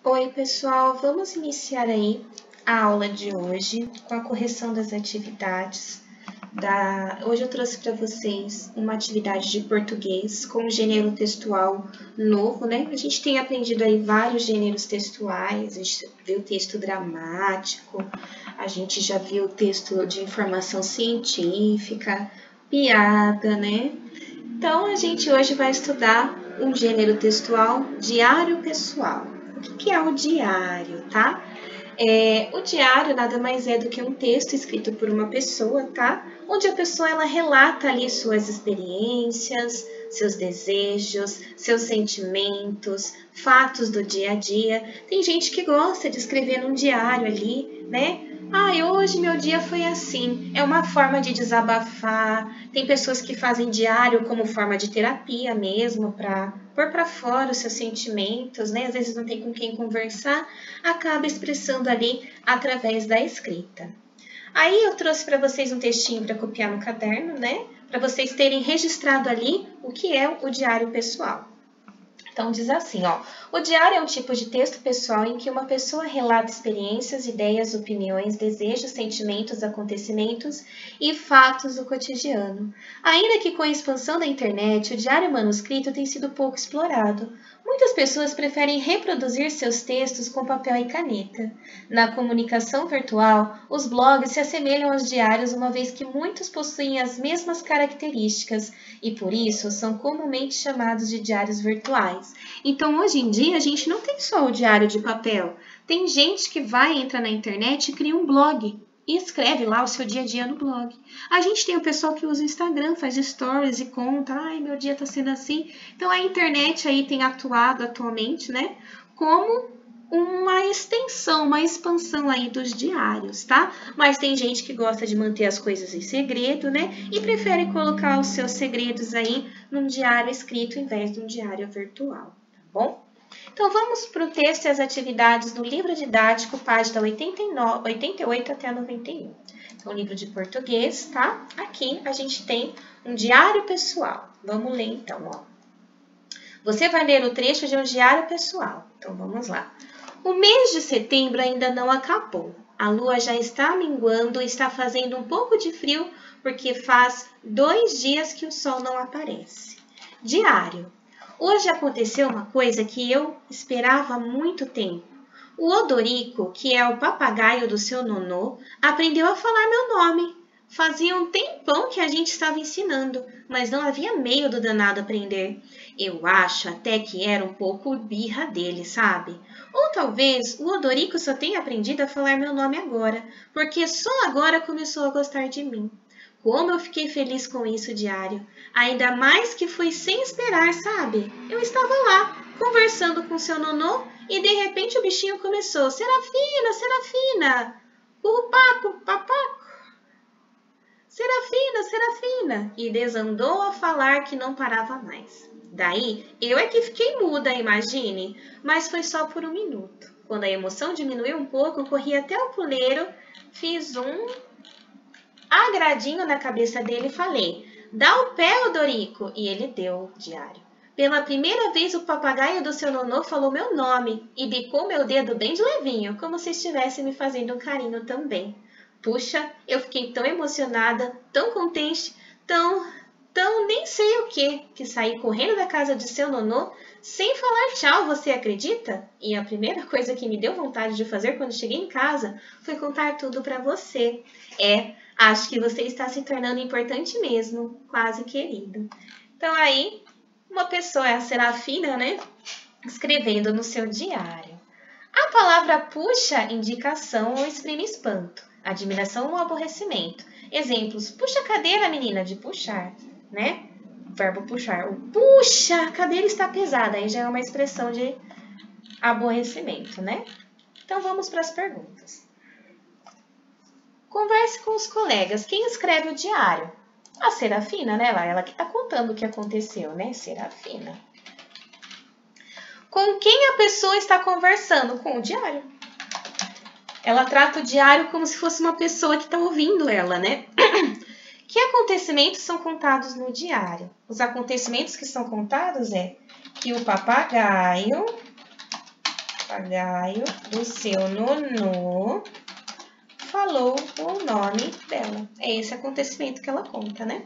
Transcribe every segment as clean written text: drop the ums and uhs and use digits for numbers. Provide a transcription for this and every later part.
Oi, pessoal, vamos iniciar aí a aula de hoje com a correção das atividades. Hoje eu trouxe para vocês uma atividade de português com gênero textual novo, né? A gente tem aprendido aí vários gêneros textuais, a gente viu o texto dramático, a gente já viu o texto de informação científica, piada, né? Então, a gente hoje vai estudar um gênero textual, diário pessoal. O que é o diário, tá? O diário nada mais é do que um texto escrito por uma pessoa, tá? Onde a pessoa ela relata ali suas experiências, seus desejos, seus sentimentos, fatos do dia a dia. Tem gente que gosta de escrever num diário ali, né? Hoje meu dia foi assim. É uma forma de desabafar. Tem pessoas que fazem diário como forma de terapia mesmo, para pôr para fora os seus sentimentos, né? Às vezes não tem com quem conversar, acaba expressando ali através da escrita. Aí eu trouxe para vocês um textinho para copiar no caderno, né? Para vocês terem registrado ali o que é o diário pessoal. Então, diz assim, ó. O diário é um tipo de texto pessoal em que uma pessoa relata experiências, ideias, opiniões, desejos, sentimentos, acontecimentos e fatos do cotidiano. Ainda que com a expansão da internet, o diário manuscrito tem sido pouco explorado. Muitas pessoas preferem reproduzir seus textos com papel e caneta. Na comunicação virtual, os blogs se assemelham aos diários uma vez que muitos possuem as mesmas características e, por isso, são comumente chamados de diários virtuais. Então, hoje em dia, a gente não tem só o diário de papel. Tem gente que entra na internet e cria um blog e escreve lá o seu dia a dia no blog. A gente tem o pessoal que usa o Instagram, faz stories e conta, meu dia tá sendo assim. Então, a internet aí tem atuado atualmente, né, como uma extensão, uma expansão aí dos diários, tá? Mas tem gente que gosta de manter as coisas em segredo, né? E prefere colocar os seus segredos aí num diário escrito em vez de um diário virtual, tá bom? Então, vamos para o texto e as atividades do livro didático, página 88 até 91. Então, livro de português, tá? Aqui a gente tem um diário pessoal. Vamos ler então, ó. Você vai ler o trecho de um diário pessoal. Então, vamos lá. O mês de setembro ainda não acabou. A lua já está minguando e está fazendo um pouco de frio porque faz 2 dias que o sol não aparece. Diário. Hoje aconteceu uma coisa que eu esperava há muito tempo. O Odorico, que é o papagaio do seu nonô, aprendeu a falar meu nome. Fazia um tempão que a gente estava ensinando, mas não havia meio do danado aprender. Eu acho até que era um pouco birra dele, sabe? Ou talvez o Odorico só tenha aprendido a falar meu nome agora, porque só agora começou a gostar de mim. Como eu fiquei feliz com isso, diário. Ainda mais que foi sem esperar, sabe? Eu estava lá, conversando com seu nonô, e de repente o bichinho começou, Serafina, Serafina, papaco, papaco. Serafina, Serafina, e desandou a falar que não parava mais. Daí, eu é que fiquei muda, imagine, mas foi só por 1 minuto. Quando a emoção diminuiu um pouco, corri até o puleiro, fiz um agradinho na cabeça dele e falei, dá o pé, Odorico, e ele deu, diário. Pela primeira vez, o papagaio do seu nonô falou meu nome e bicou meu dedo bem de levinho, como se estivesse me fazendo um carinho também. Puxa, eu fiquei tão emocionada, tão contente, tão nem sei o que saí correndo da casa de seu nonô sem falar tchau, você acredita? E a primeira coisa que me deu vontade de fazer quando cheguei em casa foi contar tudo para você. Acho que você está se tornando importante mesmo, quase querido. Então aí, uma pessoa, a Serafina, né, escrevendo no seu diário. A palavra puxa indica ação ou exprime espanto, admiração ou aborrecimento. Exemplos, puxa a cadeira, menina, de puxar, né? O verbo puxar. O puxa, a cadeira está pesada, aí já é uma expressão de aborrecimento, né? Então vamos para as perguntas. Converse com os colegas. Quem escreve o diário? A Serafina, né? Ela que está contando o que aconteceu, né? Serafina. Com quem a pessoa está conversando? Com o diário. Ela trata o diário como se fosse uma pessoa que está ouvindo ela, né? Que acontecimentos são contados no diário? Os acontecimentos que são contados é que o papagaio papagaio do seu nonô falou o nome dela. É esse acontecimento que ela conta, né?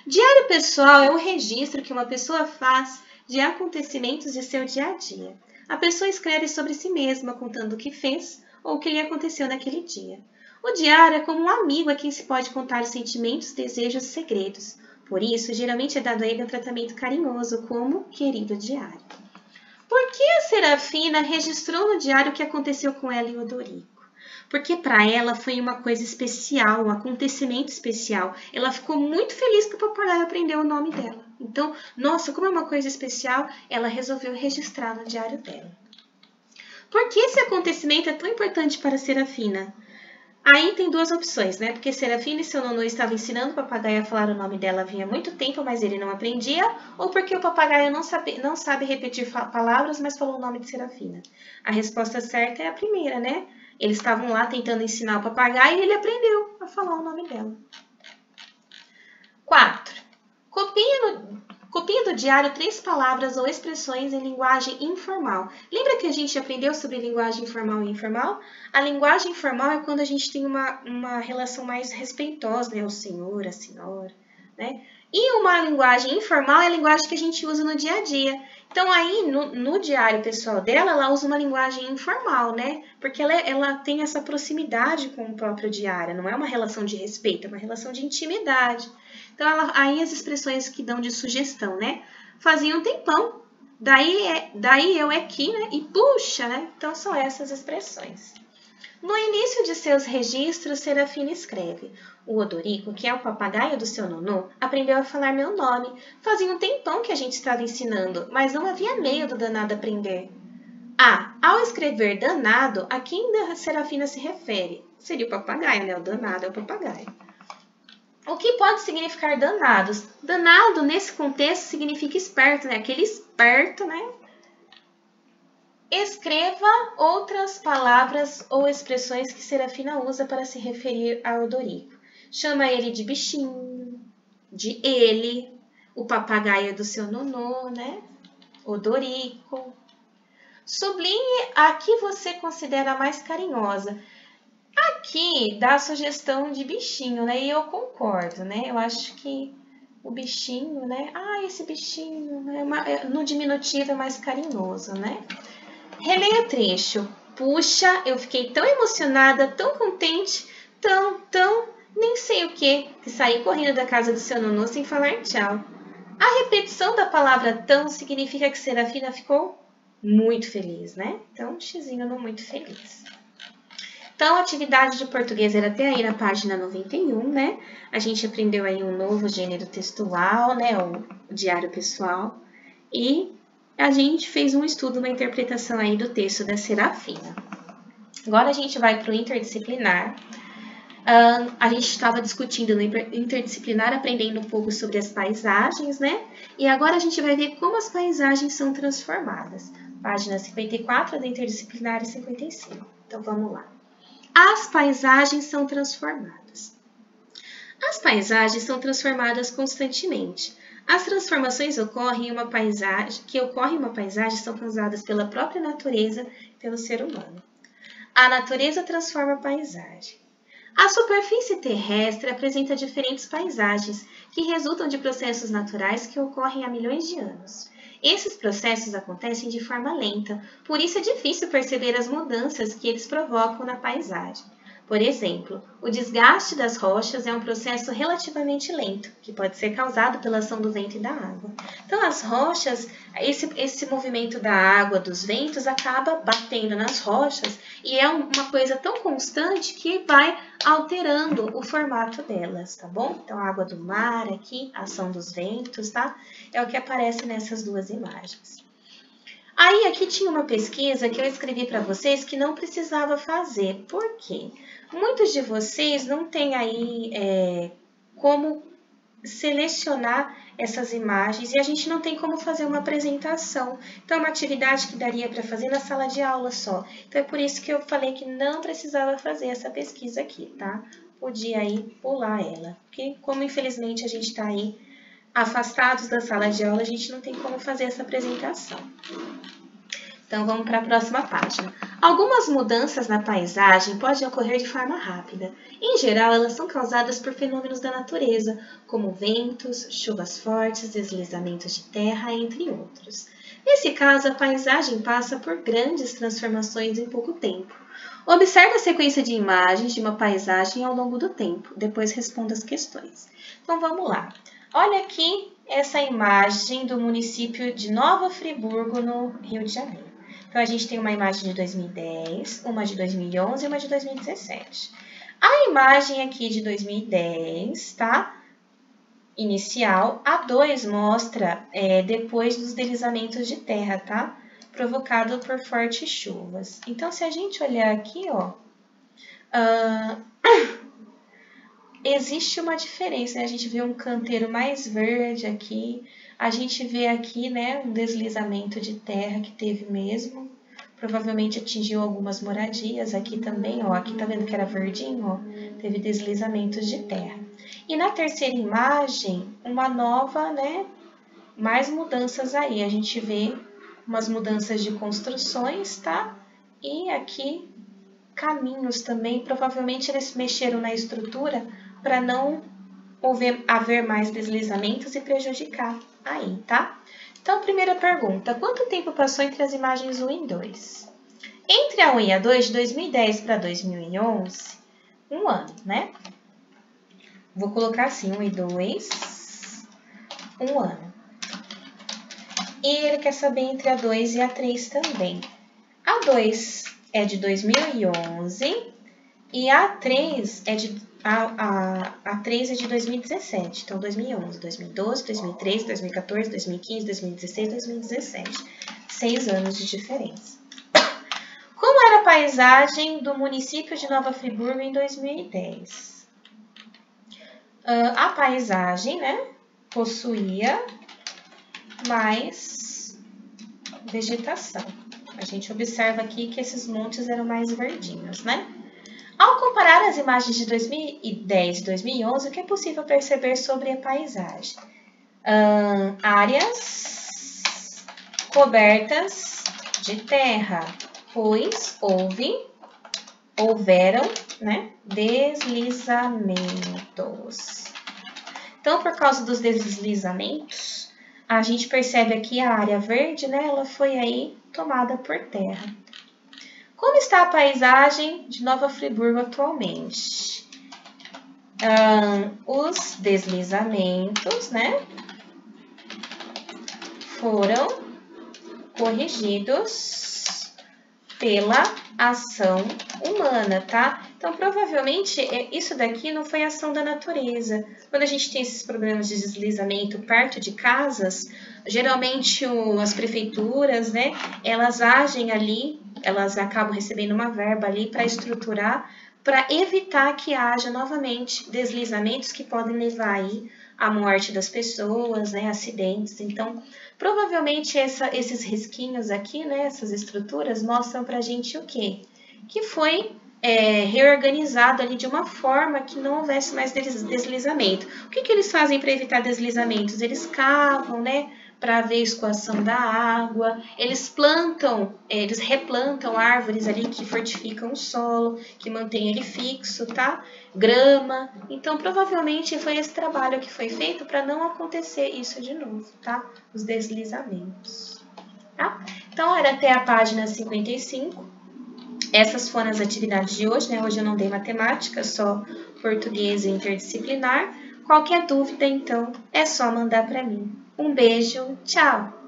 Diário pessoal é um registro que uma pessoa faz de acontecimentos de seu dia a dia. A pessoa escreve sobre si mesma, contando o que fez ou o que lhe aconteceu naquele dia. O diário é como um amigo a quem se pode contar os sentimentos, desejos e segredos. Por isso, geralmente é dado a ele um tratamento carinhoso, como querido diário. Por que a Serafina registrou no diário o que aconteceu com ela e Odorico? Porque para ela foi uma coisa especial, um acontecimento especial. Ela ficou muito feliz que o papagaio aprendeu o nome dela. Então, nossa, como é uma coisa especial, ela resolveu registrar no diário dela. Por que esse acontecimento é tão importante para a Serafina? Aí tem duas opções, né? Porque Serafina e seu nonô estavam ensinando o papagaio a falar o nome dela havia muito tempo, mas ele não aprendia, ou porque o papagaio não sabe repetir palavras, mas falou o nome de Serafina. A resposta certa é a primeira, né? Eles estavam lá tentando ensinar o papagaio e ele aprendeu a falar o nome dela. 4. Copie do diário 3 palavras ou expressões em linguagem informal. Lembra que a gente aprendeu sobre linguagem formal e informal? A linguagem informal é quando a gente tem uma relação mais respeitosa, né? O senhor, a senhora, né? E uma linguagem informal é a linguagem que a gente usa no dia a dia. Então, aí, no diário pessoal dela, ela usa uma linguagem informal, né? Porque ela tem essa proximidade com o próprio diário. Não é uma relação de respeito, é uma relação de intimidade. Então, aí as expressões que dão de sugestão, né? Fazia um tempão, daí eu aqui, né? E puxa, né? Então, são essas expressões. No início de seus registros, Serafina escreve: o Odorico, que é o papagaio do seu nonô, aprendeu a falar meu nome. Fazia um tempão que a gente estava ensinando, mas não havia meio do danado aprender. Ao escrever danado, a quem a Serafina se refere? Seria o papagaio, né? O danado é o papagaio. O que pode significar danados? Danado, nesse contexto, significa esperto, né? Aquele esperto, né? Escreva outras palavras ou expressões que Serafina usa para se referir a Odorico. Chama ele de bichinho, de ele, o papagaio do seu nonô, né? Odorico. Sublinhe a que você considera mais carinhosa. Aqui dá a sugestão de bichinho, né? E eu concordo, né? Eu acho que o bichinho, né? Esse bichinho, né? No diminutivo é mais carinhoso, né? Releia o trecho. Puxa, eu fiquei tão emocionada, tão contente, tão, nem sei o que saí correndo da casa do seu nonô sem falar tchau. A repetição da palavra tão significa que Serafina ficou muito feliz, né? Então, xizinho no muito feliz. Então, a atividade de português era até aí na página 91, né? A gente aprendeu aí um novo gênero textual, né? O diário pessoal. E a gente fez um estudo, uma interpretação aí do texto da Serafina. Agora a gente vai para o interdisciplinar. A gente estava discutindo no interdisciplinar, aprendendo um pouco sobre as paisagens, né? E agora a gente vai ver como as paisagens são transformadas. Página 54 do interdisciplinar e 55. Então, vamos lá. As paisagens são transformadas. As paisagens são transformadas constantemente. As transformações que ocorrem em uma paisagem são causadas pela própria natureza e pelo ser humano. A natureza transforma a paisagem. A superfície terrestre apresenta diferentes paisagens que resultam de processos naturais que ocorrem há milhões de anos. Esses processos acontecem de forma lenta, por isso é difícil perceber as mudanças que eles provocam na paisagem. Por exemplo, o desgaste das rochas é um processo relativamente lento, que pode ser causado pela ação do vento e da água. Então, as rochas, esse movimento da água, dos ventos, acaba batendo nas rochas e é uma coisa tão constante que vai alterando o formato delas, tá bom? Então, a água do mar aqui, a ação dos ventos, tá? É o que aparece nessas duas imagens. Aí, aqui tinha uma pesquisa que eu escrevi para vocês que não precisava fazer. Por quê? Muitos de vocês não têm aí como selecionar essas imagens e a gente não tem como fazer uma apresentação. Então, é uma atividade que daria para fazer na sala de aula só. Então, é por isso que eu falei que não precisava fazer essa pesquisa aqui, tá? Podia aí pular ela, porque como infelizmente a gente está aí afastados da sala de aula, a gente não tem como fazer essa apresentação. Então, vamos para a próxima página. Algumas mudanças na paisagem podem ocorrer de forma rápida. Em geral, elas são causadas por fenômenos da natureza, como ventos, chuvas fortes, deslizamentos de terra, entre outros. Nesse caso, a paisagem passa por grandes transformações em pouco tempo. Observe a sequência de imagens de uma paisagem ao longo do tempo. Depois responda as questões. Então, vamos lá. Olha aqui essa imagem do município de Nova Friburgo, no Rio de Janeiro. Então, a gente tem uma imagem de 2010, uma de 2011 e uma de 2017. A imagem aqui de 2010, tá? Inicial, a 2 mostra depois dos deslizamentos de terra, tá? Provocado por fortes chuvas. Então, se a gente olhar aqui, ó, existe uma diferença, né? A gente vê um canteiro mais verde aqui, a gente vê aqui, né, um deslizamento de terra que teve mesmo, provavelmente atingiu algumas moradias, aqui também, ó, aqui tá vendo que era verdinho, ó, teve deslizamentos de terra. E na terceira imagem, uma nova, né, mais mudanças aí, a gente vê umas mudanças de construções, tá? E aqui caminhos também, provavelmente eles mexeram na estrutura para não haver mais deslizamentos e prejudicar aí, tá? Então, primeira pergunta, quanto tempo passou entre as imagens 1 e 2? Entre a 1 e a 2, de 2010 para 2011, um ano, né? Vou colocar assim, 1 e 2, um ano. E ele quer saber entre a 2 e a 3 também. A 2 é de 2011 e a 3 é de... A 3 é de 2017, então 2011, 2012, 2013, 2014, 2015, 2016, 2017. 6 anos de diferença. Como era a paisagem do município de Nova Friburgo em 2010? A paisagem, né, possuía mais vegetação. A gente observa aqui que esses montes eram mais verdinhos, né? Ao comparar as imagens de 2010 e 2011, o que é possível perceber sobre a paisagem? Áreas cobertas de terra, pois houveram, né, deslizamentos. Então, por causa dos deslizamentos, a gente percebe aqui a área verde, né, ela foi aí tomada por terra. Como está a paisagem de Nova Friburgo atualmente? Os deslizamentos, né, foram corrigidos pela ação humana, tá? Então, provavelmente, isso daqui não foi ação da natureza. Quando a gente tem esses problemas de deslizamento perto de casas, geralmente as prefeituras, né, elas agem ali, elas acabam recebendo uma verba ali para estruturar, para evitar que haja novamente deslizamentos que podem levar aí à morte das pessoas, né, acidentes. Então, provavelmente esses risquinhos aqui, né, essas estruturas, mostram para a gente o quê? Que foi reorganizado ali de uma forma que não houvesse mais deslizamento. O que eles fazem para evitar deslizamentos? Eles cavam, né, para ver a escoação da água, eles replantam árvores ali que fortificam o solo, que mantém ele fixo, tá? Grama. Então, provavelmente foi esse trabalho que foi feito para não acontecer isso de novo, tá? Os deslizamentos, tá? Então, era até a página 55. Essas foram as atividades de hoje, né? Hoje eu não dei matemática, só português e interdisciplinar. Qualquer dúvida, então, é só mandar para mim. Um beijo, tchau!